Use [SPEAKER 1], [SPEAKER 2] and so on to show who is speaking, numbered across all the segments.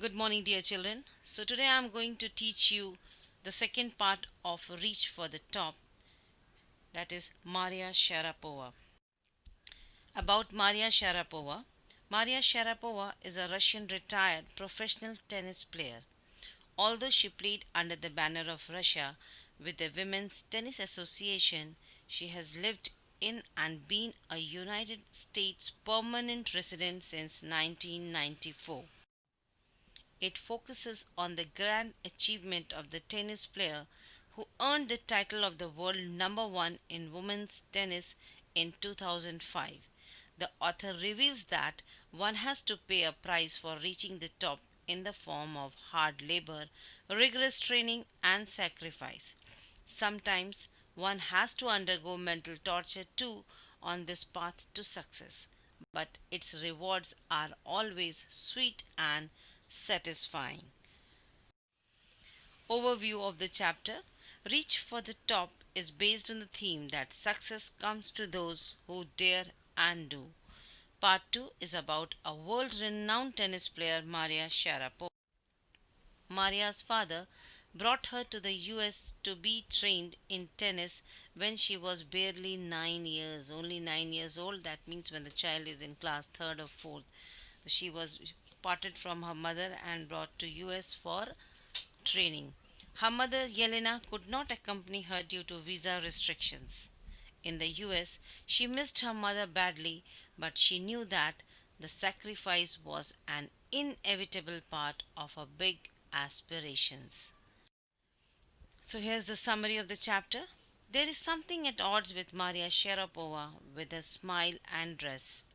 [SPEAKER 1] Good morning, dear children. So, today I am going to teach you the second part of Reach for the Top, that is Maria Sharapova. About Maria Sharapova, Maria Sharapova is a Russian retired professional tennis player. Although she played under the banner of Russia with the Women's Tennis Association, she has lived in and been a United States permanent resident since 1994. It focuses on the grand achievement of the tennis player who earned the title of the world number one in women's tennis in 2005. The author reveals that one has to pay a price for reaching the top in the form of hard labor, rigorous training, and sacrifice. Sometimes one has to undergo mental torture too on this path to success, but its rewards are always sweet and satisfying. Overview of the chapter. Reach for the Top is based on the theme that success comes to those who dare and do. Part 2 is about a world renowned tennis player, Maria Sharapova. Maria's father brought her to the US to be trained in tennis when she was barely 9 years, only 9 years old. That means when the child is in class 3rd or 4th. She was parted from her mother and brought to US for training. Her mother Yelena could not accompany her due to visa restrictions. In the US, she missed her mother badly, but she knew that the sacrifice was an inevitable part of her big aspirations. So here's the summary of the chapter. There is something at odds with Maria Sharapova with her smile and dress.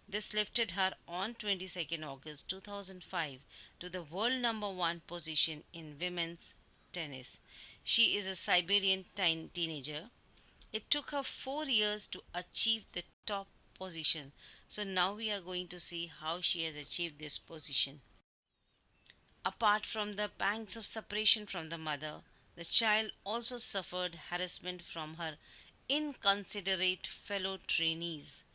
[SPEAKER 1] This lifted her on 22nd August 2005 to the world number 1 position in women's tennis. She is a Siberian teenager. It took her 4 years to achieve the top position. So now we are going to see how she has achieved this position. Apart from the pangs of separation from the mother, the child also suffered harassment from her inconsiderate fellow trainees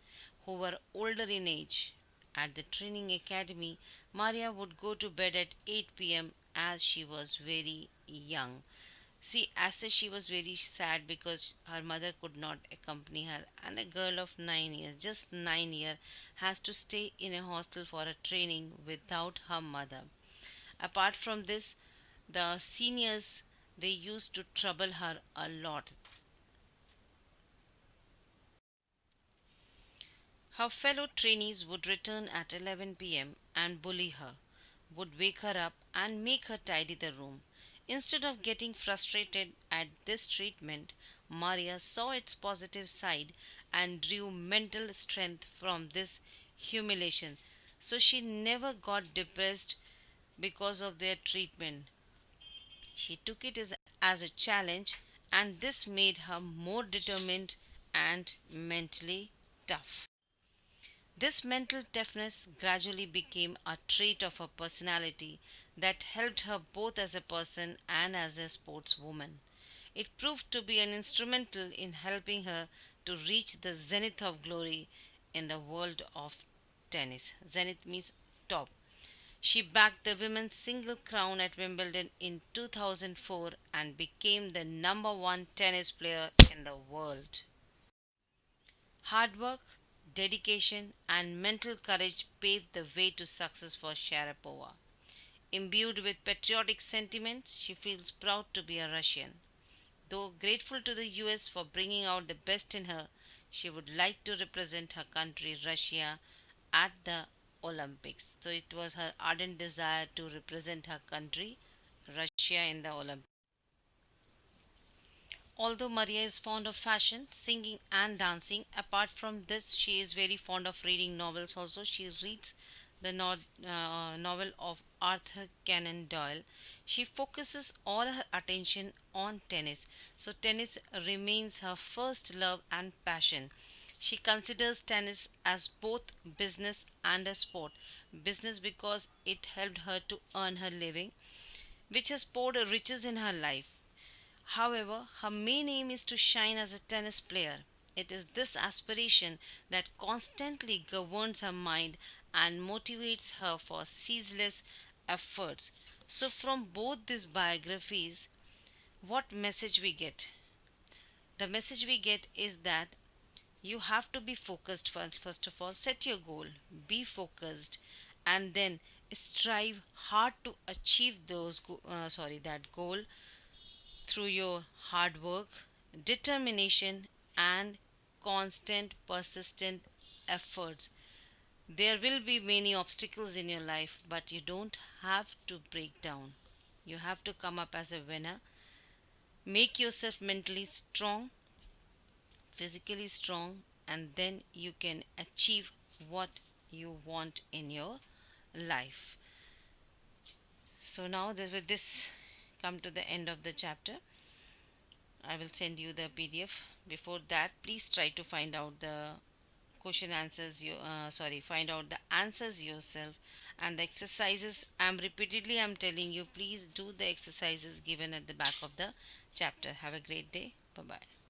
[SPEAKER 1] who were older in age. At the training academy, Maria would go to bed at 8 p.m. as she was very young. See, as such, she was very sad because her mother could not accompany her, and a girl of 9 years, just 9 years, has to stay in a hostel for a training without her mother. Apart from this, the seniors they used to trouble her a lot. Her fellow trainees would return at 11 p.m. and bully her, would wake her up and make her tidy the room. Instead of getting frustrated at this treatment, Maria saw its positive side and drew mental strength from this humiliation. So she never got depressed because of their treatment. She took it as a challenge, and this made her more determined and mentally tough. This mental toughness gradually became a trait of her personality that helped her both as a person and as a sportswoman. It proved to be an instrumental in helping her to reach the zenith of glory in the world of tennis. Zenith means top. She bagged the women's single crown at Wimbledon in 2004 and became the number one tennis player in the world. Hard work, dedication, and mental courage paved the way to success for Sharapova. Imbued with patriotic sentiments, she feels proud to be a Russian. Though grateful to the US for bringing out the best in her, she would like to represent her country, Russia, at the Olympics. So it was her ardent desire to represent her country, Russia, in the Olympics. Although Maria is fond of fashion, singing, and dancing, apart from this, she is very fond of reading novels also. She reads the novel of Arthur Conan Doyle. She focuses all her attention on tennis. So, tennis remains her first love and passion. She considers tennis as both business and a sport. Business because it helped her to earn her living, which has poured riches in her life. However, her main aim is to shine as a tennis player. It is this aspiration that constantly governs her mind and motivates her for ceaseless efforts. So, from both these biographies, what message we get? The message we get is that you have to be focused first of all. Set your goal, be focused, and then strive hard to achieve that goal through your hard work, determination, and constant persistent efforts. There will be many obstacles in your life, but you don't have to break down. You have to come up as a winner. Make yourself mentally strong, physically strong, and then you can achieve what you want in your life. So now with this come to the end of the chapter. I will send you the PDF. Before that, please try to find out the question answers you find out the answers yourself, and the exercises I'm telling you, please do the exercises given at the back of the chapter. Have a great day. Bye bye.